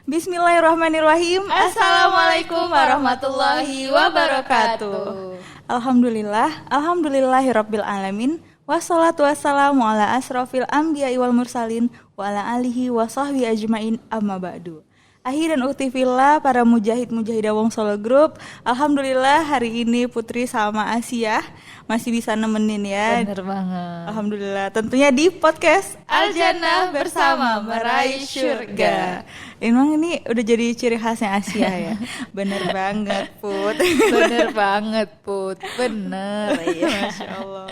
Bismillahirrahmanirrahim. Assalamualaikum warahmatullahi wabarakatuh. Alhamdulillahirabbil alamin. Wassalatu wassalamu ala asrofil anbiya'i wal mursalin wa ala alihi wa sahbihi ajmain amma ba'du. Ahi dan ukti fillah, para mujahid-mujahidah Wong Solo Group. Alhamdulillah hari ini Putri sama Asia masih bisa nemenin ya. Bener banget. Alhamdulillah, tentunya di podcast Al-Jannah bersama meraih syurga. Emang ini udah jadi ciri khasnya Asia ya. Bener banget Put. Bener banget Put. Bener ya. Masya Allah.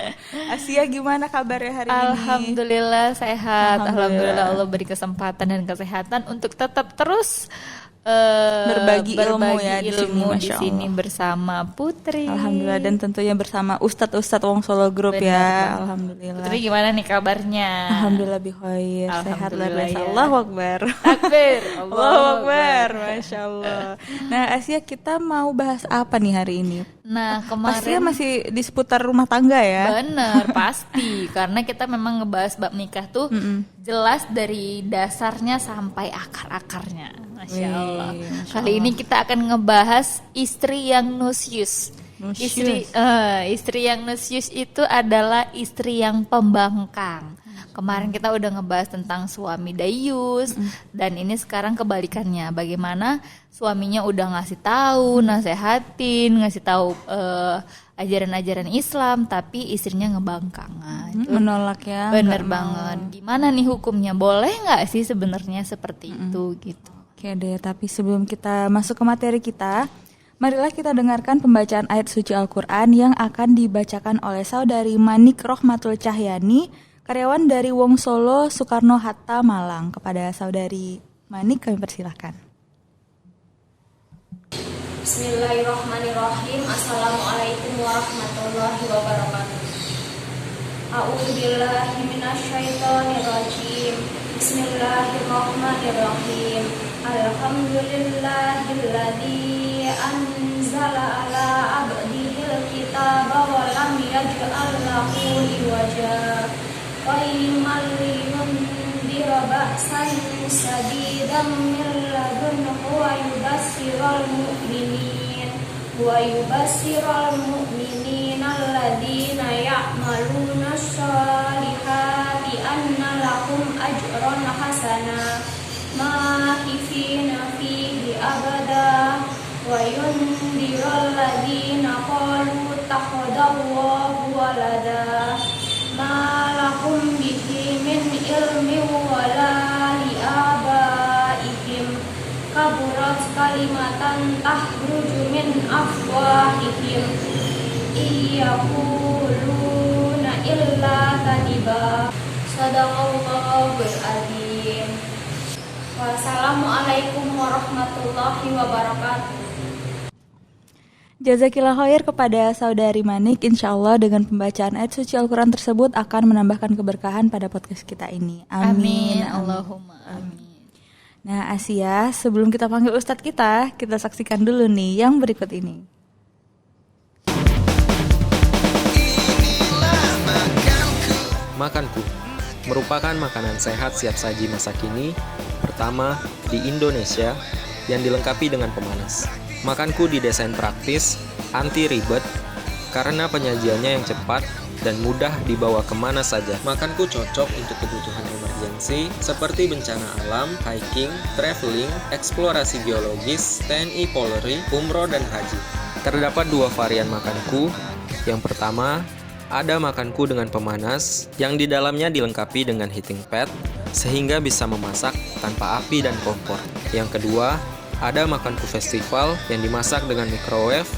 Asia gimana kabarnya hari ini? Alhamdulillah sehat. Alhamdulillah Allah beri kesempatan dan kesehatan untuk tetap terus berbagi ilmu ya di sini bersama Putri. Alhamdulillah, dan tentunya bersama Ustadz Wong Solo Group. Benar, ya. Alhamdulillah. Putri gimana nih kabarnya? Alhamdulillah bikhair, sehat luar biasa. Ya. Allahu Akbar. Takbir. Allahu Akbar. Masya Allah. Nah Asia, kita mau bahas apa nih hari ini? Nah kemarin pastinya masih di seputar rumah tangga ya. Bener pasti. Karena kita memang ngebahas bab nikah tuh jelas dari dasarnya sampai akar-akarnya. Masya Allah. Kali ini kita akan ngebahas istri yang nusyus. Istri yang nusyus itu adalah istri yang pembangkang. Kemarin kita udah ngebahas tentang suami dayus, dan ini sekarang kebalikannya. Bagaimana suaminya udah ngasih tahu, nasehatin, ngasih tahu ajaran-ajaran Islam, tapi istrinya ngebangkang. Menolak ya. Bener banget. Gimana nih hukumnya? Boleh nggak sih sebenarnya seperti itu gitu? Oke deh, tapi sebelum kita masuk ke materi kita, marilah kita dengarkan pembacaan ayat suci Al-Quran yang akan dibacakan oleh saudari Manik Rohmatul Cahyani, karyawan dari Wong Solo Soekarno-Hatta Malang. Kepada saudari Manik kami persilahkan. Bismillahirrahmanirrahim. Assalamualaikum warahmatullahi wabarakatuh. A'udzubillahi minasyaitonirrajim. Bismillahirrahmanirrahim. Alhamdulillahilladzi anzala ala abdihil kitaba wa lam yaj'al lahu iwaja qayyiman liyundira ba'san shadidan min ladunhu wa yubassiral mu'minin alladzina ya'maluna sholihati anna lahum ajran hasana makifina fihi abada wa yundiral ladzina qalu takhadallahu walada ma lahum bihi min ilmin wala li abaihim kaburat kalimatan tahruju min afwahihim iyaquluna illa kadiba. Shadaqallahul azim. Wassalamualaikum warahmatullahi wabarakatuh. Jazakillah khair kepada saudari Manik. Insyaallah dengan pembacaan ayat suci Al-Quran tersebut akan menambahkan keberkahan pada podcast kita ini. Amin. Allahumma amin. Nah Asia, sebelum kita panggil Ustadz kita saksikan dulu nih yang berikut ini. Makanku merupakan makanan sehat siap saji masa kini pertama di Indonesia yang dilengkapi dengan pemanas. Makanku didesain praktis, anti ribet, karena penyajiannya yang cepat dan mudah dibawa kemana saja. Makanku cocok untuk kebutuhan emergensi seperti bencana alam, hiking, traveling, eksplorasi geologis, TNI Polri, umroh dan haji. Terdapat dua varian makanku. Yang pertama, ada makanku dengan pemanas yang di dalamnya dilengkapi dengan heating pad sehingga bisa memasak tanpa api dan kompor. Yang kedua, ada makanku festival yang dimasak dengan microwave,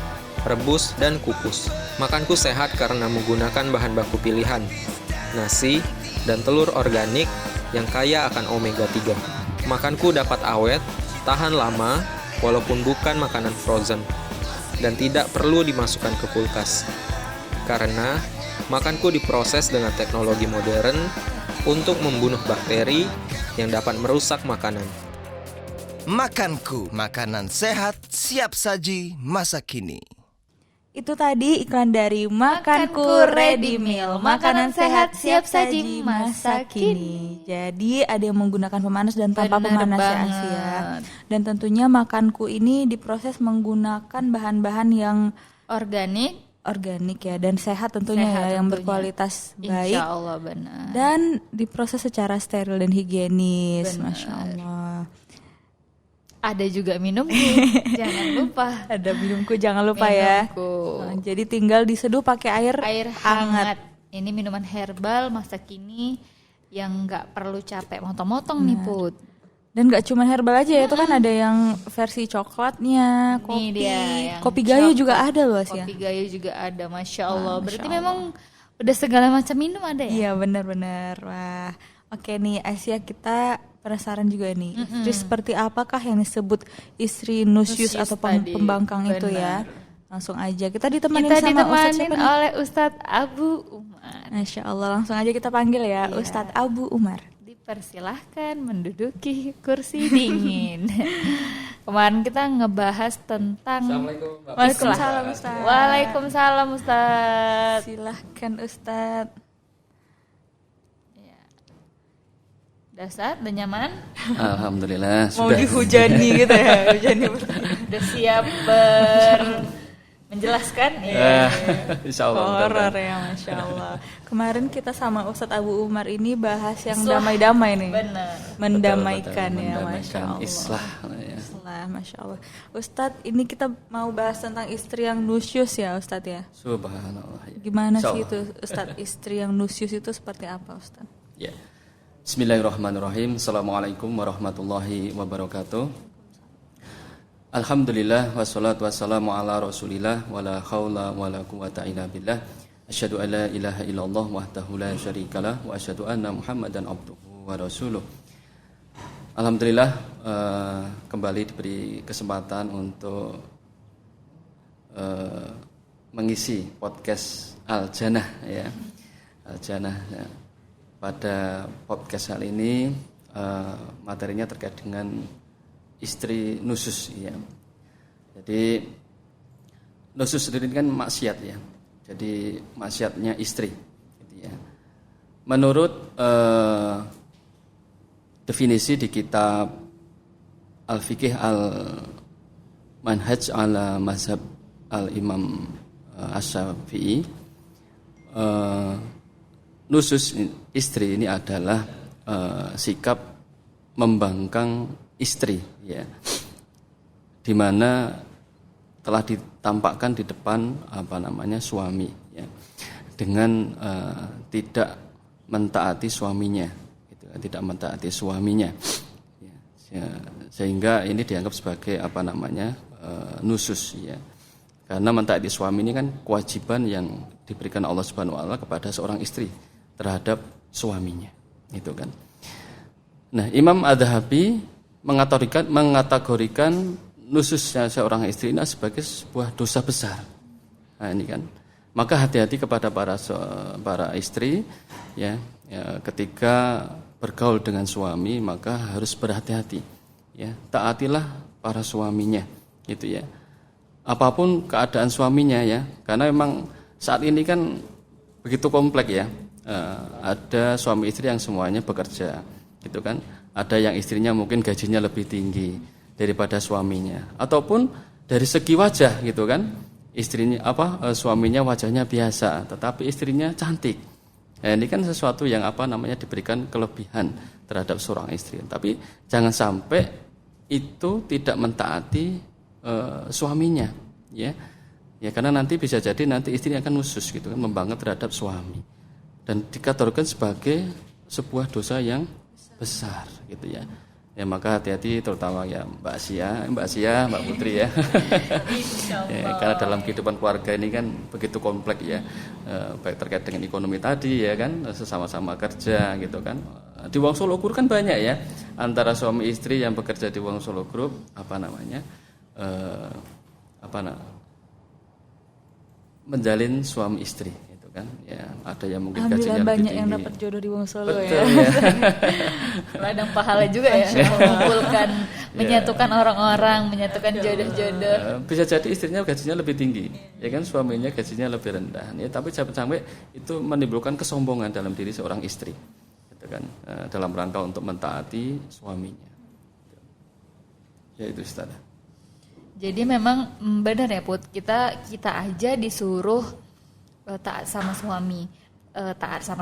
rebus, dan kukus. Makanku sehat karena menggunakan bahan baku pilihan, nasi, dan telur organik yang kaya akan omega 3. Makanku dapat awet, tahan lama, walaupun bukan makanan frozen, dan tidak perlu dimasukkan ke kulkas. Karena makanku diproses dengan teknologi modern untuk membunuh bakteri yang dapat merusak makanan. Makanku, makanan sehat siap saji masa kini. Itu tadi iklan dari Makanku Ready Meal, makanan sehat siap saji masa kini. Jadi ada yang menggunakan pemanas dan tanpa Bener pemanas ya banget. Asia. Dan tentunya Makanku ini diproses menggunakan bahan-bahan yang Organik ya dan sehat tentunya Sehat ya, yang tentunya. berkualitas baik Insya Allah benar. dan diproses secara steril dan higienis. Masya Allah. Ada juga minumku, jangan lupa. Ada minumku jangan lupa ya. Minumku. Nah, jadi tinggal diseduh pakai air Hangat. Ini minuman herbal masa kini yang nggak perlu capek motong-motong nih Put. Dan gak cuma herbal aja ya, itu kan ada yang versi coklatnya, Ini kopi, dia yang kopi gayo coklat. juga ada loh Asia. Kopi gayo juga ada, masya Allah. Masya Berarti Allah. memang udah segala macam minum ada ya? Iya benar-benar. Wah, oke nih Asia, kita penasaran juga nih. Istri seperti apakah yang disebut istri nusyus Nusyus atau tadi, pembangkang itu ya? Langsung aja kita ditemani Kita sama Ustadz ditemanin siapa nih? oleh Ustadz Abu Umar. Masya Allah, langsung aja kita panggil ya Iya. Ustadz Abu Umar. Dipersilahkan menduduki kursi dingin. Kemarin kita ngebahas tentang Waalaikumsalam Ustadz. Waalaikumsalam Ustadz. Silahkan Ustadz. Udah Ustadz, udah nyaman? Alhamdulillah Mau sudah. dihujani gitu ya, hujani. Udah siap menjelaskan? Insya Allah. Horor ya, Masya Allah. Kemarin kita sama Ustadz Abu Umar ini bahas yang damai-damai nih. Benar. Mendamaikan Betul, ya, mendamaikan Masya Allah. Islah ya. Islah, Masya Allah. Ustadz, ini kita mau bahas tentang istri yang nusyus ya Ustadz ya. Subhanallah ya. Gimana Insya sih Allah. itu Ustadz, istri yang nusyus itu seperti apa Ustadz? Ya. Bismillahirrahmanirrahim. Assalamualaikum warahmatullahi wabarakatuh. Alhamdulillah wassalatu wassalamu ala Rasulillah wala haula wala quwata illa billah. Asyhadu an la ilaha illallah wahdahu la syarikalah wa asyhadu anna Muhammadan abduhu wa rasuluh. Alhamdulillah kembali diberi kesempatan untuk mengisi podcast Al Jannah ya. Al Jannah ya. Pada podcast kali ini materinya terkait dengan istri nusus ya. Jadi nusus sendiri kan maksiat ya. Jadi maksiatnya istri gitu ya. Menurut definisi di kitab Al-Fiqh Al-Manhaj ala Mazhab Al-Imam Asy-Syafi'i, nusus istri ini adalah sikap membangkang istri ya, di mana telah ditampakkan di depan suami ya, dengan tidak mentaati suaminya gitu, tidak mentaati suaminya ya, sehingga ini dianggap sebagai nusus ya, karena mentaati suami ini kan kewajiban yang diberikan Allah Subhanahu wa taala kepada seorang istri terhadap suaminya itu kan. Nah, Imam Adz-Dzahabi mengategorikan nususnya seorang istri ini sebagai sebuah dosa besar. Nah, ini kan. Maka hati-hati kepada para istri ya, ketika bergaul dengan suami maka harus berhati-hati ya. Taatilah para suaminya gitu ya. Apapun keadaan suaminya ya, karena memang saat ini kan begitu kompleks ya. Ada suami istri yang semuanya bekerja gitu kan. Ada yang istrinya mungkin gajinya lebih tinggi daripada suaminya, ataupun dari segi wajah gitu kan, istrinya suaminya wajahnya biasa tetapi istrinya cantik. Nah, ini kan sesuatu yang diberikan kelebihan terhadap seorang istri. Tapi jangan sampai itu tidak mentaati suaminya ya. Ya, karena nanti bisa jadi nanti istrinya akan nusus gitu kan, membangga terhadap suami dan dikategorikan sebagai sebuah dosa yang besar gitu ya. Ya, maka hati-hati terutama ya Mbak Asia, Mbak Putri ya. Ya, karena dalam kehidupan keluarga ini kan begitu kompleks ya, baik terkait dengan ekonomi tadi ya kan, sesama-sama kerja gitu kan. Di Wong Solo Group kan banyak ya, antara suami istri yang bekerja di Wong Solo Group menjalin suami istri gitu kan ya, ada yang mungkin Alhamdulillah gajinya lebih banyak tinggi. yang dapat jodoh di Wong Solo Betul, ya. ya. Ladang pahala juga ya, mengumpulkan, menyatukan orang-orang, menyatukan jodoh-jodoh. Bisa jadi istrinya gajinya lebih tinggi, ya kan, suaminya gajinya lebih rendah, ya, tapi jangan sampai itu menimbulkan kesombongan dalam diri seorang istri, gitu kan, dalam rangka untuk mentaati suaminya. Ya itu Ustaz. Jadi memang benar ya Put, kita aja disuruh taat sama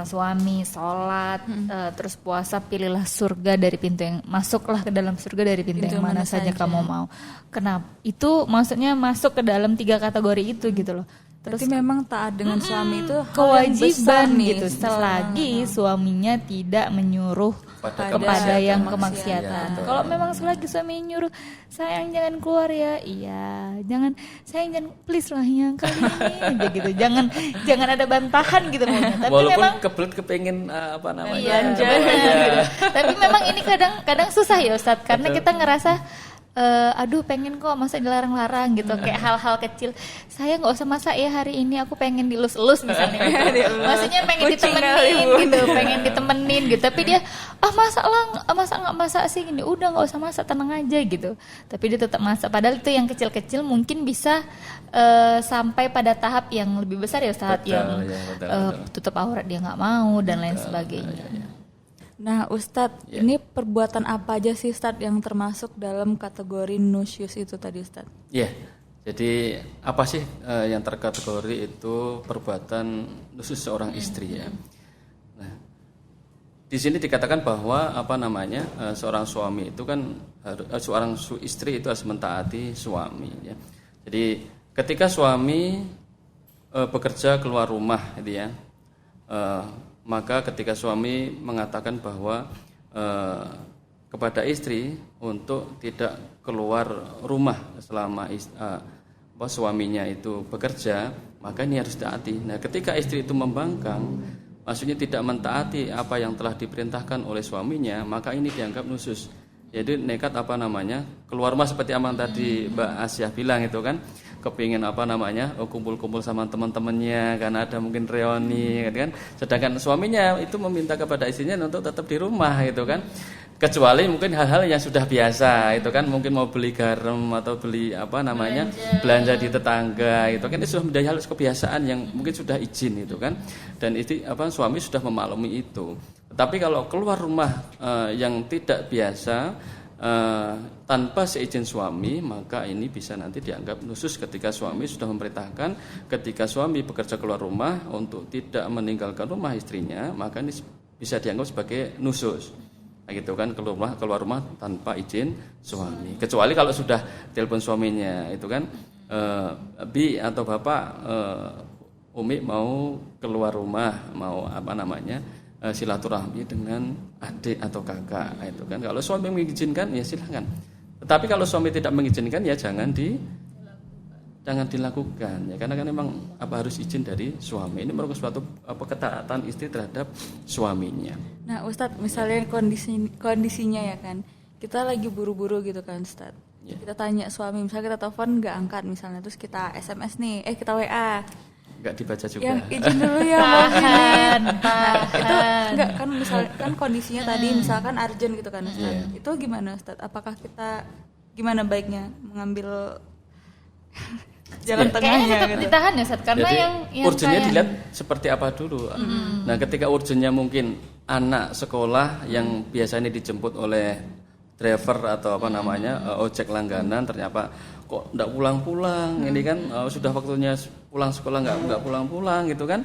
suami, sholat, terus puasa, pilihlah surga dari pintu yang, masuklah ke dalam surga dari pintu yang mana saja kamu mau. Kenapa? Itu maksudnya masuk ke dalam 3 kategori itu gitu loh. Terus Berarti memang taat dengan suami itu hal yang besar kewajiban nih, gitu, selagi suaminya tidak menyuruh kepada yang kemaksiatan. Kalau memang selagi suami nyuruh, sayang jangan keluar ya, iya, sayang jangan, please lah yang kali ini aja gitu, jangan ada bantahan gitu maunya. Tapi walaupun memang kebelet kepengen apa namanya, iya, gitu. Tapi memang ini kadang susah ya Ustadz, karena kita ngerasa aduh pengen kok, masa dilarang-larang gitu, kayak hal-hal kecil, saya nggak usah masak ya hari ini, aku pengen dilus-elus misalnya gitu. Maksudnya pengen ditemenin gitu, pengen ditemenin gitu, tapi dia masak nggak masak sih gini, udah nggak usah masak, tenang aja gitu, tapi dia tetap masak, padahal itu yang kecil-kecil mungkin bisa sampai pada tahap yang lebih besar ya Ustadz, yang tutup aurat dia nggak mau dan lain sebagainya. Nah Ustadz, ini perbuatan apa aja sih Ustadz yang termasuk dalam kategori nusyus itu tadi Ustadz? Iya, jadi apa sih yang terkategori itu perbuatan nusyus seorang istri ya. Nah, di sini dikatakan bahwa apa namanya, seorang suami itu kan seorang istri itu harus mentaati suami ya. Jadi ketika suami bekerja keluar rumah gitu ya, maka ketika suami mengatakan bahwa kepada istri untuk tidak keluar rumah selama suaminya itu bekerja, maka ini harus taati. Nah, ketika istri itu membangkang, maksudnya tidak mentaati apa yang telah diperintahkan oleh suaminya, maka ini dianggap nusyus. Jadi nekat apa namanya, keluar rumah seperti yang tadi Mbak Asyah bilang itu kan, kepingin apa namanya, kumpul-kumpul sama teman-temannya karena ada mungkin reuni kan, sedangkan suaminya itu meminta kepada istrinya untuk tetap di rumah gitu kan, kecuali mungkin hal-hal yang sudah biasa itu kan, mungkin mau beli garam atau beli apa namanya, belanja di tetangga itu kan, itu sudah menjadi hal kebiasaan yang mungkin sudah izin itu kan, dan itu suami sudah memaklumi itu. Tetapi kalau keluar rumah yang tidak biasa, tanpa seizin suami, maka ini bisa nanti dianggap nusyus ketika suami sudah memerintahkan, ketika suami bekerja keluar rumah untuk tidak meninggalkan rumah istrinya, maka ini bisa dianggap sebagai nusyus. Nah, gitu kan, keluar rumah tanpa izin suami. Kecuali kalau sudah telepon suaminya itu kan, Bi atau Bapak, Umi mau keluar rumah, mau apa namanya, silaturahmi dengan adik atau kakak itu kan. Kalau suami mengizinkan ya silakan. Tetapi kalau suami tidak mengizinkan ya jangan dilakukan ya, karena kan memang harus izin dari suami. Ini merupakan suatu ketaatan istri terhadap suaminya. Nah Ustadz, misalnya kondisinya ya kan, kita lagi buru-buru gitu kan Ustadz, kita tanya suami, misalnya kita telepon nggak angkat misalnya, terus kita SMS nih, kita WA nggak dibaca juga. Yang izin dulu ya tahan. Itu enggak kan, misalkan kondisinya tadi misalkan urgent gitu kan Ustaz. Itu gimana Ustaz? Apakah kita gimana baiknya mengambil jalan tengahnya tetap gitu? Ditahan ya Ustaz, karena jadi, yang urgennya kayak dilihat seperti apa dulu. Nah, ketika urgennya mungkin anak sekolah yang biasanya dijemput oleh driver atau apa namanya, ojek langganan, ternyata kok enggak pulang-pulang, ini kan sudah waktunya pulang sekolah enggak pulang-pulang gitu kan.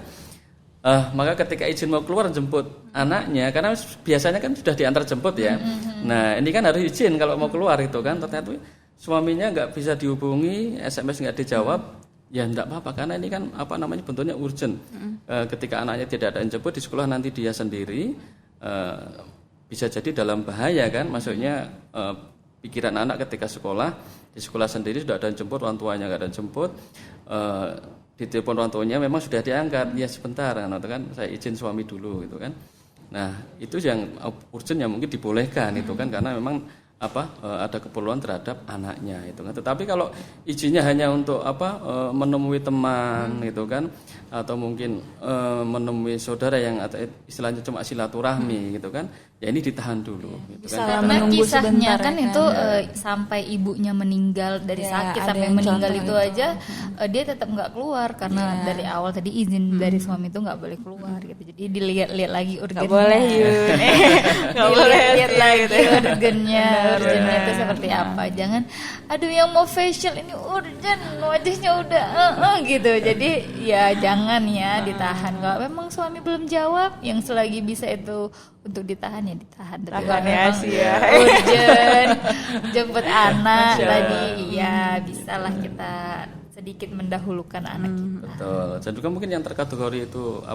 Maka ketika izin mau keluar jemput anaknya, karena biasanya kan sudah diantar jemput ya. Nah, ini kan harus izin kalau mau keluar itu kan, ternyata suaminya enggak bisa dihubungi, SMS enggak dijawab, ya enggak apa-apa, karena ini kan apa namanya, bentuknya urgent. Ketika anaknya tidak ada yang jemput di sekolah, nanti dia sendiri bisa jadi dalam bahaya kan, maksudnya pikiran anak ketika di sekolah sendiri sudah ada yang jemput, orang tuanya nggak ada yang jemput, di telepon orang tuanya memang sudah diangkat, ya sebentar kan, saya izin suami dulu gitu kan. Nah itu yang urgent yang mungkin dibolehkan itu kan, karena memang ada keperluan terhadap anaknya itu kan. Tetapi kalau izinnya hanya untuk menemui teman gitu kan, atau mungkin menemui saudara yang atau istilahnya cuma silaturahmi gitu kan, ya ini ditahan dulu gitu kan. Karena menunggu kisahnya sebentar kan ya. itu sampai ibunya meninggal dari Ya, sakit ada sampai yang meninggal contoh itu itu. aja dia tetap nggak keluar karena dari awal tadi izin dari suami itu nggak boleh keluar gitu. Jadi dilihat-lihat lagi urgennya. Nggak boleh Yun. Nggak boleh Lihat sih, lagi gitu ya. urgennya itu seperti apa. Jangan aduh yang mau facial ini urgent wajahnya udah gitu. Jadi ya jangan ya ditahan. Kalau memang suami belum jawab yang selagi bisa itu untuk ditahan ya ditahan. Tapi Tahan kalau ya, memang sih ya. urgent jemput anak tadi ya bisalah kita sedikit mendahulukan anak kita. Betul. Dan juga mungkin yang terkategori itu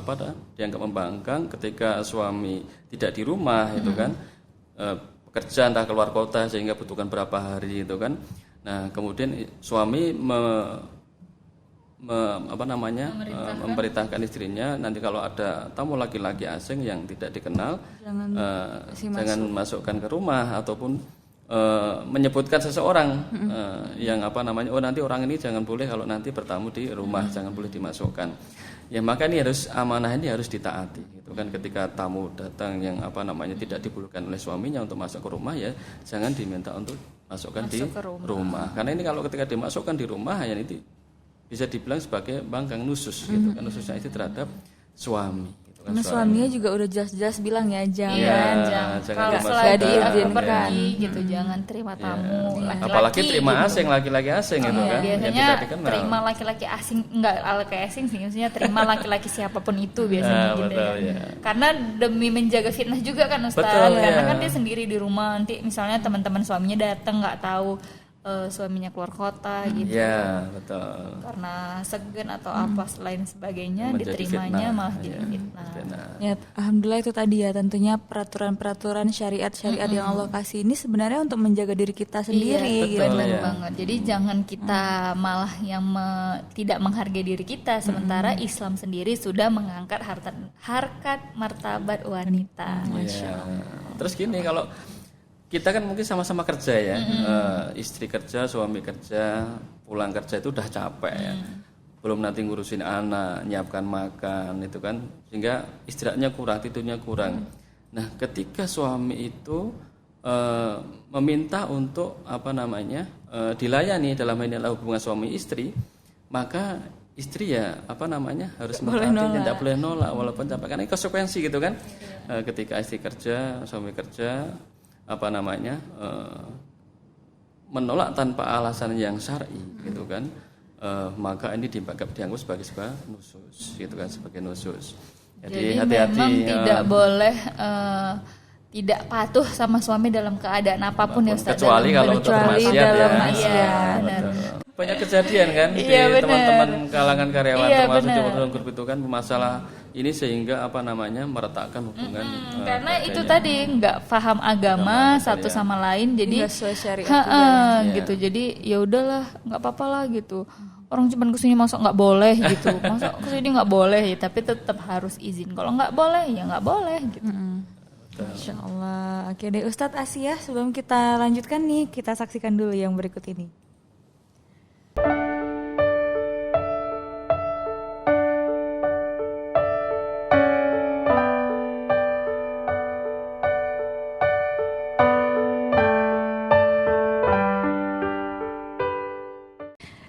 dianggap membangkang ketika suami tidak di rumah itu kan, bekerja entah keluar kota sehingga butuhkan berapa hari itu kan. Nah kemudian suami memerintahkan istrinya nanti kalau ada tamu laki-laki asing yang tidak dikenal jangan masukkan ke rumah ataupun menyebutkan seseorang yang nanti orang ini jangan boleh kalau nanti bertamu di rumah jangan boleh dimasukkan. Ya maka ini amanah ini harus ditaati gitu kan. Ketika tamu datang yang tidak dibolehkan oleh suaminya untuk masuk ke rumah, ya jangan diminta untuk masukkan di rumah. Karena ini kalau ketika dimasukkan di rumah ya ini bisa dibilang sebagai bangkang nusus gitu kan, nususnya itu terhadap suami gitu kan. Karena suaminya juga udah jelas-jelas bilang ya jangan jangan Kalau dimasukkan. selagi aku diizinkan. pergi gitu jangan terima tamu laki-laki. Apalagi terima gitu. asing, laki-laki asing gitu kan, yang Biasanya tidak dikenal. terima laki-laki asing enggak laki asing sih, maksudnya terima laki-laki siapapun itu biasanya gitu betul, ya. ya. Karena demi menjaga fitnah juga kan Ustaz. Betul, Karena ya. kan dia sendiri di rumah, nanti misalnya teman-teman suaminya datang nggak tahu suaminya keluar kota gitu. Iya, betul. Karena segan atau apa selain sebagainya Menjadi diterimanya fitnah, malah ya. jadi fitnah. Fitnah. Ya, alhamdulillah itu tadi ya, tentunya peraturan-peraturan syariat-syariat yang Allah kasih ini sebenarnya untuk menjaga diri kita sendiri Iya, gitu. benar ya. banget. Jadi jangan kita malah yang tidak menghargai diri kita, sementara Islam sendiri sudah mengangkat harkat martabat wanita. Iya. Terus gini, kalau kita kan mungkin sama-sama kerja ya, istri kerja, suami kerja, pulang kerja itu udah capek ya, belum nanti ngurusin anak, nyiapkan makan itu kan, sehingga istirahatnya kurang, tidurnya kurang. Nah, ketika suami itu meminta untuk dilayani dalam hal ini adalah hubungan suami istri, maka istri ya harus mentaatinya, tidak boleh nolak walaupun capek, karena ini konsekuensi gitu kan. Ketika istri kerja, suami kerja, menolak tanpa alasan yang syar'i gitu kan, maka ini dianggap sebagai sebuah nusus gitu kan, sebagai nusus. Jadi hati-hati, memang tidak boleh tidak patuh sama suami dalam keadaan apapun ya Ustaz. kecuali kalau untuk kecuali bermaksiat dalam ya. maksiat. Iya, benar. Banyak kejadian kan Iya, di benar. teman-teman kalangan karyawan, Iya, termasuk di benar. dalam grup itu kan, masalah ini sehingga meretakkan hubungan. Karena itu keluarganya. tadi nggak paham agama satu ya. sama lain, jadi Nggak sesuai syariat juga ya. gitu. Jadi ya udahlah, nggak apa-apa lah gitu. Orang cuma kesini masuk nggak boleh gitu, masuk kesini nggak boleh ya, tapi tetap harus izin. Kalau nggak boleh ya nggak boleh gitu. Masya Allah. Oke deh Ustadz Asia, sebelum kita lanjutkan nih, kita saksikan dulu yang berikut ini.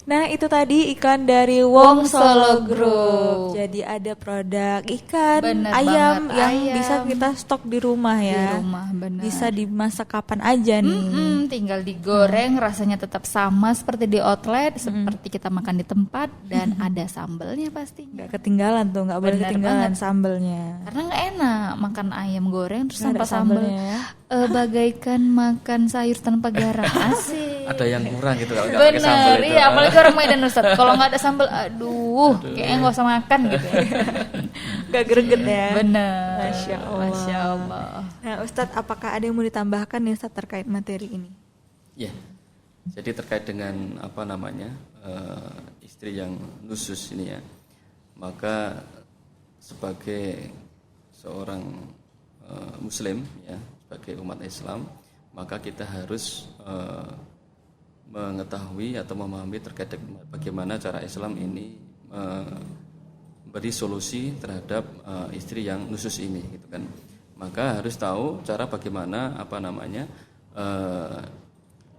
Nah itu tadi iklan dari Wong Solo Group. Jadi ada produk ikan, Bener ayam banget, yang ayam. bisa kita stok di rumah ya. Di rumah, benar. Bisa dimasak kapan aja nih. Tinggal digoreng, rasanya tetap sama seperti di outlet, seperti kita makan di tempat, dan ada sambelnya pastinya. Nggak ketinggalan tuh, nggak boleh Bener ketinggalan banget. sambelnya. Karena nggak enak makan ayam goreng terus Nggak ada tanpa sambel. sambelnya ya. Bagaikan makan sayur tanpa garam. Asik. Ada yang kurang gitu kalau nggak pakai sambal Bener, itu. iya, apalagi orang Medan Ustaz. Kalau nggak ada sambal, aduh, kayaknya nggak usah makan gitu. Ya. Nggak greget ya. Bener. Masya Allah. Masya Allah. Nah Ustadz, apakah ada yang mau ditambahkan nih Ustadz terkait materi ini? Ya, jadi terkait dengan istri yang nusus ini ya, maka sebagai seorang Muslim ya, sebagai umat Islam, maka kita harus mengetahui atau memahami terkait bagaimana cara Islam ini beri solusi terhadap istri yang nusus ini gitu kan. Maka harus tahu cara bagaimana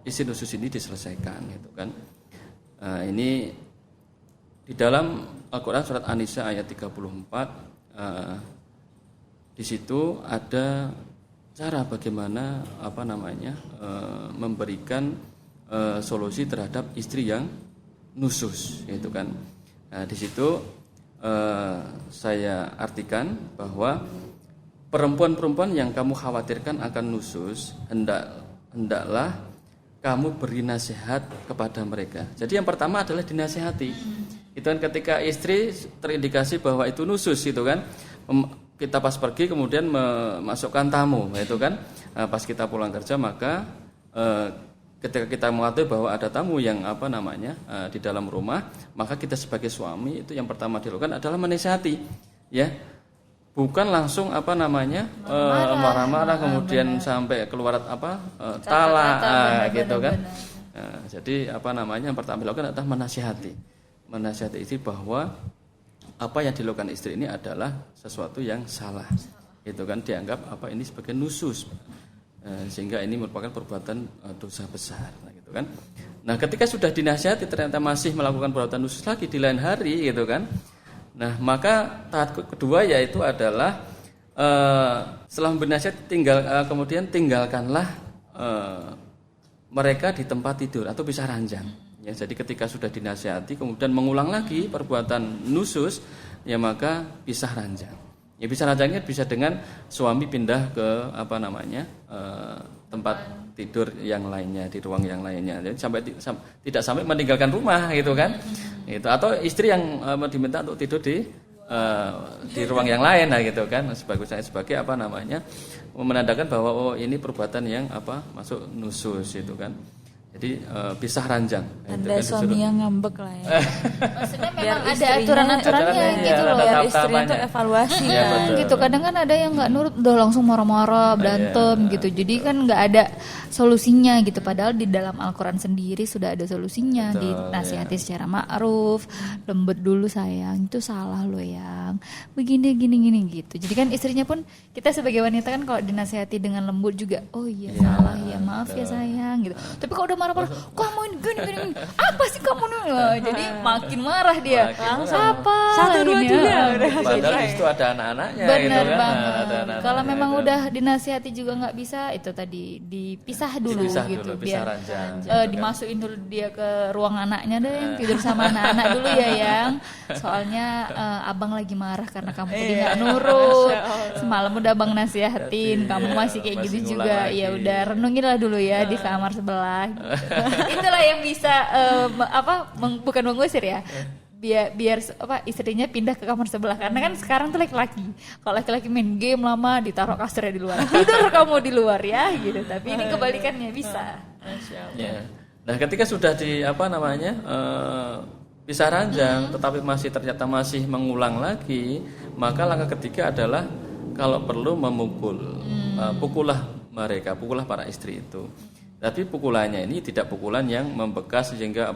istri nusus ini diselesaikan gitu kan. Ini di dalam Al-Qur'an surat An-Nisa ayat 34 di situ ada cara bagaimana memberikan solusi terhadap istri yang nusus gitu kan. Nah, di situ saya artikan bahwa perempuan-perempuan yang kamu khawatirkan akan nusus hendaklah kamu beri nasihat kepada mereka. Jadi yang pertama adalah dinasihati. Itu kan ketika istri terindikasi bahwa itu nusus gitu kan. Kita pas pergi kemudian memasukkan tamu itu kan. Pas kita pulang kerja maka ketika kita mengetahui bahwa ada tamu yang di dalam rumah, maka kita sebagai suami itu yang pertama dilakukan adalah menasihati, ya, bukan langsung marah-marah kemudian sampai keluar talak gitu kan. Nah, jadi yang pertama dilakukan adalah menasihati istri bahwa apa yang dilakukan istri ini adalah sesuatu yang salah, itu kan dianggap ini sebagai nusus. Sehingga ini merupakan perbuatan dosa besar gitu kan. Nah, ketika sudah dinasihati ternyata masih melakukan perbuatan nusus lagi di lain hari gitu kan. Nah, maka tahap kedua yaitu adalah setelah bernasihat kemudian tinggalkanlah mereka di tempat tidur atau pisah ranjang. Ya, jadi ketika sudah dinasihati kemudian mengulang lagi perbuatan nusus, ya maka pisah ranjang. Ya bisa ranjangnya bisa dengan suami pindah ke tempat tidur yang lainnya, di ruang yang lainnya. Jadi tidak sampai meninggalkan rumah gitu kan. Itu atau istri yang diminta untuk tidur di ruang yang lain gitu kan. Sebagai menandakan bahwa ini perbuatan yang masuk nusus itu kan. Jadi pisah ranjang. Ada suami yang ngambek lah ya. Maksudnya memang ada aturan-aturannya gitu loh. Biar istrinya tuh evaluasi gitu. Kadang kan ada yang nggak nurut, udah langsung marah-marah, berantem gitu. Jadi kan nggak ada solusinya gitu. Padahal di dalam Al-Quran sendiri sudah ada solusinya. Dinasihati secara ma'ruf, lembut dulu sayang, itu salah lo yang begini gini gitu. Jadi kan istrinya pun, kita sebagai wanita kan kalau dinasihati dengan lembut juga, oh iya salah ya, maaf ya sayang gitu. Tapi kalau udah marah-marah, kamu ini gini, apa sih kamu nih? Jadi makin marah dia. Apa? 1, 2, 3. Padahal itu ada anak-anaknya. Benar gitu kan. banget. Kalau memang udah dinasihati juga nggak bisa, itu tadi dipisah dulu gitu. Biar dimasukin dulu dia ke ruang anaknya deh, tidur sama anak-anak dulu ya yang. Soalnya abang lagi marah karena kamu tadi nggak nurut. Semalam udah abang nasihatin, kamu masih kayak gitu juga. Ya udah renungin lah dulu ya di kamar sebelah. Itulah yang bisa bukan mengusir ya, biar istrinya pindah ke kamar sebelah, karena kan sekarang tuh laki-laki, kalau laki-laki main game lama ditaruh kasurnya di luar, tidur kamu di luar ya gitu. Tapi ini kebalikannya bisa. Ya. Nah, ketika sudah pisah ranjang tetapi ternyata masih mengulang lagi, maka langkah ketiga adalah kalau perlu memukul, pukullah para istri itu. Tapi pukulannya ini tidak pukulan yang membekas sehingga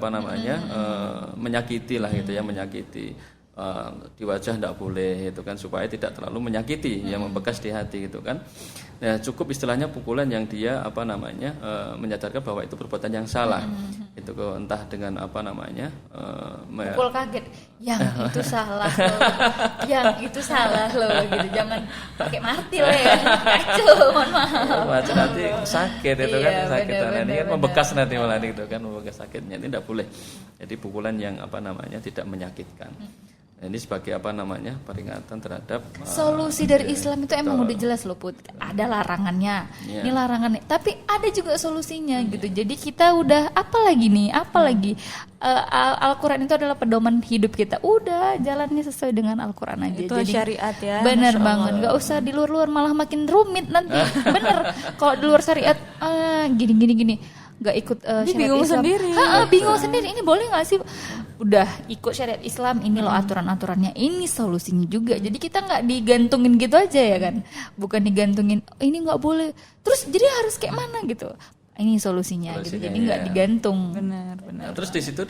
menyakiti lah gitu ya, menyakiti di wajah tidak boleh itu kan, supaya tidak terlalu menyakiti yang membekas di hati gitu kan. Nah, cukup istilahnya pukulan yang dia menyadarkan bahwa itu perbuatan yang salah. Itu entah dengan pukul kaget, yang itu salah loh. Yang itu salah loh gitu. Jangan pakai martil ya. Kacau, mohon maaf. Macam nanti sakit itu kan, sakit ini kan membekas nanti malah gitu kan, membekas sakitnya. Ini tidak boleh. Jadi pukulan yang tidak menyakitkan. Ini sebagai peringatan terhadap solusi dari Islam itu emang udah jelas loh Put. Ada larangannya. Ini larangannya. Tapi ada juga solusinya gitu. Jadi kita udah apalagi Al-Quran itu adalah pedoman hidup kita. Udah jalannya sesuai dengan Al-Quran aja. Itu jadi syariat ya. Bener banget. Gak usah di luar-luar malah makin rumit nanti. Bener. Kalau di luar syariat gini. nggak ikut syariat bingung Islam. sendiri. Bingung sendiri. Ini boleh nggak sih? Udah ikut syariat Islam, ini loh aturan-aturannya, ini solusinya juga. Jadi kita nggak digantungin gitu aja ya kan? Bukan digantungin, ini nggak boleh. Terus jadi harus kayak mana gitu? Ini solusinya gitu. Jadi nggak digantung. Benar. Nah, terus di situ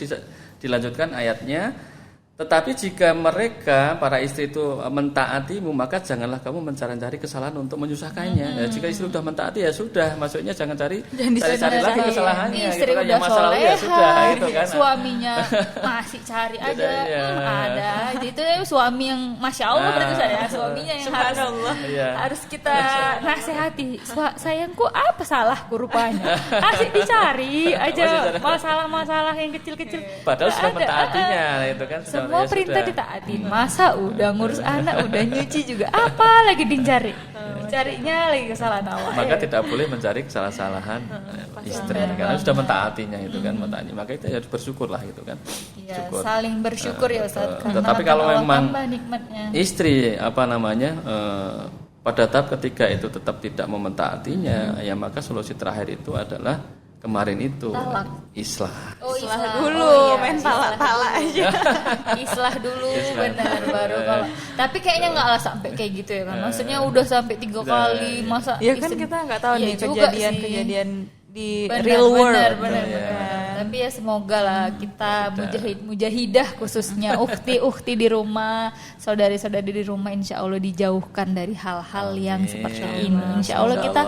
dilanjutkan ayatnya. Tetapi jika mereka para istri itu mentaatimu, maka janganlah kamu mencari-cari kesalahan untuk menyusahkannya. Ya, jika istri sudah mentaati ya sudah, maksudnya jangan cari lagi kesalahannya. Istri gitu kan. udah Yang masalah ya sudah, gitu kan. Suaminya masih cari aja, ada. Jadi itu suami yang masya Allah berarti saya, suaminya yang harus kita nasihati. Sayangku apa salahku rupanya? Kasih dicari aja masalah-masalah yang kecil-kecil. Padahal sudah mentaatinya, itu kan. Semua perintah ditaatin. Masa udah ngurus anak, udah nyuci juga, apa lagi dicari? Carinya lagi kesalahan awak. Maka tidak boleh mencari kesalahan istri karena sudah mentaatinya itu kan, mentaati. Maka itu harus bersyukurlah gitu kan. Ya, saling bersyukur ya Ustaz. Tetapi kalau memang nikmatnya. Istri pada tahap ketika itu tetap tidak mementaatinya, ya maka solusi terakhir itu adalah kemarin itu islah. Islah dulu, main talak aja. Islah dulu, benar baru kalau. Tapi kayaknya nggak lah sampai kayak gitu ya kan. Maksudnya udah sampai 3 kali masa. Ya kan kita nggak tahu nih kejadian di real world. Benar. Tapi ya semoga lah kita mujahidah khususnya ukhti di rumah, saudari-saudari di rumah insya Allah dijauhkan dari hal-hal yang seperti ini. Insya Allah kita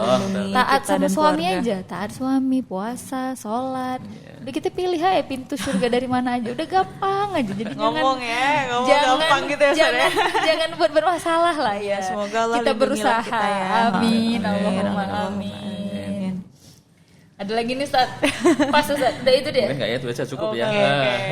taat sama suami aja, taat suami, puasa, sholat. Udah kita pilih aja pintu surga dari mana aja, udah gampang aja. Jadi ngomong gampang gitu ya. Jangan buat bermasalah lah ya. Semoga Allah kita berusaha. Kita ya. Amin. Allahumma amin. Ada lagi nih Ustaz. Pas Ustaz, udah itu dia. Enggak ya, itu aja cukup ya.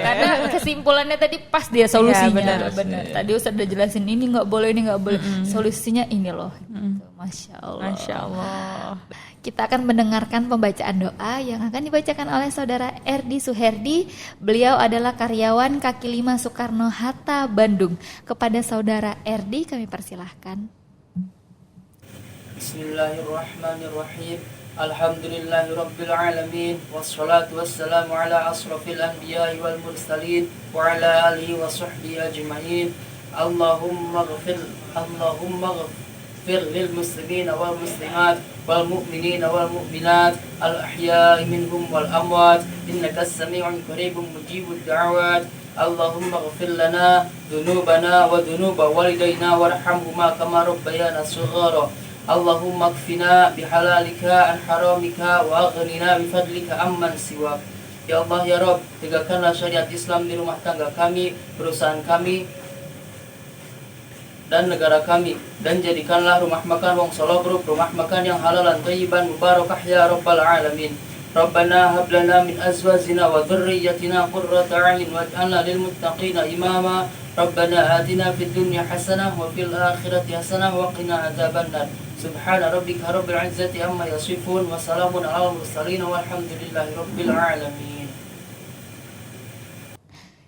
Karena kesimpulannya tadi pas dia solusinya. Ya, benar. Tadi Ustaz udah jelasin ini enggak boleh, ini enggak boleh. Solusinya ini loh. Gitu. Masya Allah. Kita akan mendengarkan pembacaan doa yang akan dibacakan oleh Saudara Erdi Suherdi. Beliau adalah karyawan kaki 5 Soekarno-Hatta, Bandung. Kepada Saudara Erdi kami persilahkan. Bismillahirrahmanirrahim. Alhamdulillahirabbil alamin wassalatu wassalamu ala asrofil anbiya'i wal mursalin wa ala alihi wa sahbihi ajma'in. Allahumma ghfir lil muslimin wal muslimat wal mu'minin wal mu'minat al ahya'i minhum wal amwat innaka as-sami'un qaribun mujibud da'awat. Allahumma ghfir lana dhunubana wa dhunuba walidayna warhamhuma kama rabbayana shighara. Allahumma kfina bihalalika an haramika wa aghnina bifadlika amman siwak. Ya Allah ya Rabb, tegakkanlah syariat Islam di rumah tangga kami, perusahaan kami, dan negara kami, dan jadikanlah rumah makan Wong Solo Group rumah makan yang halalan thayyiban mubarakah ya rabbal alamin. Rabbana hab lana min azwajina wa dhurriyyatina qurrata a'yun waj'alna lil muttaqina imama. Rabbana atina fid dunya hasanah wa fil akhirati hasanah wa qina adzabannar. Subhana rabbika rabbil izzati amma yasifun wa salamun alal mursalin walhamdulillahi rabbil alamin.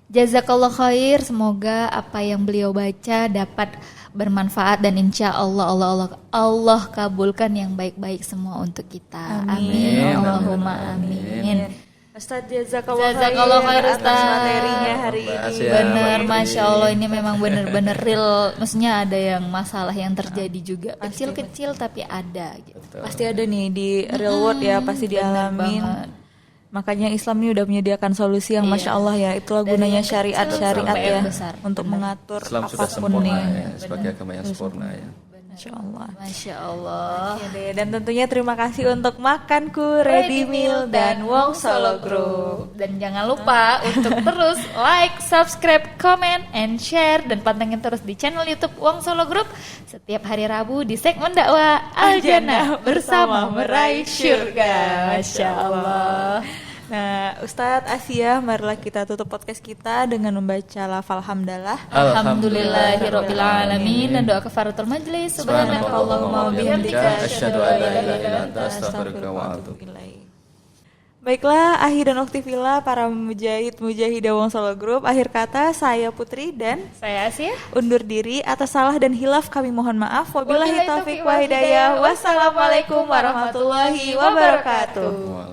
Jazakallah khair, semoga apa yang beliau baca dapat bermanfaat dan insya Allah kabulkan yang baik-baik semua untuk kita. Amin. Allahumma amin. Ustaz jazakallah khair atas materinya hari ini. Benar, masya Allah ini memang benar-benar real. Maksudnya ada yang masalah yang terjadi juga kecil-kecil tapi ada. Gitu. Pasti ada nih di real world ya, pasti dialamin. Makanya Islam ini udah menyediakan solusi yang masya Allah ya. Itulah gunanya syariat ya untuk mengatur Islam sudah apapun sempurna nih. ya, sebagai agama yang sempurna ya. Masya Allah. Dan tentunya terima kasih untuk Makanku, Ready Meal, dan Wong Solo Group. Dan jangan lupa untuk terus like, subscribe, comment, and share. Dan pantengin terus di channel YouTube Wong Solo Group setiap hari Rabu di segmen dakwah Al-Jannah bersama meraih syurga. Masya Allah. Nah, Ustadz Asia, marilah kita tutup podcast kita dengan membaca lafal hamdalah. Alhamdulillahirabbil alamin dan doa kafaratul majlis. Subhanakallahumma wa bihamdika asyhadu an la ilaha illa anta astaghfiruka wa atubu ilaik. Baiklah, Ahi dan Uktifila, para mujahidah Wong Solo Group, akhir kata saya Putri dan saya Asia undur diri. Atas salah dan hilaf kami mohon maaf. Wabillahi taufiq wa hidayah. Wassalamualaikum warahmatullahi wabarakatuh.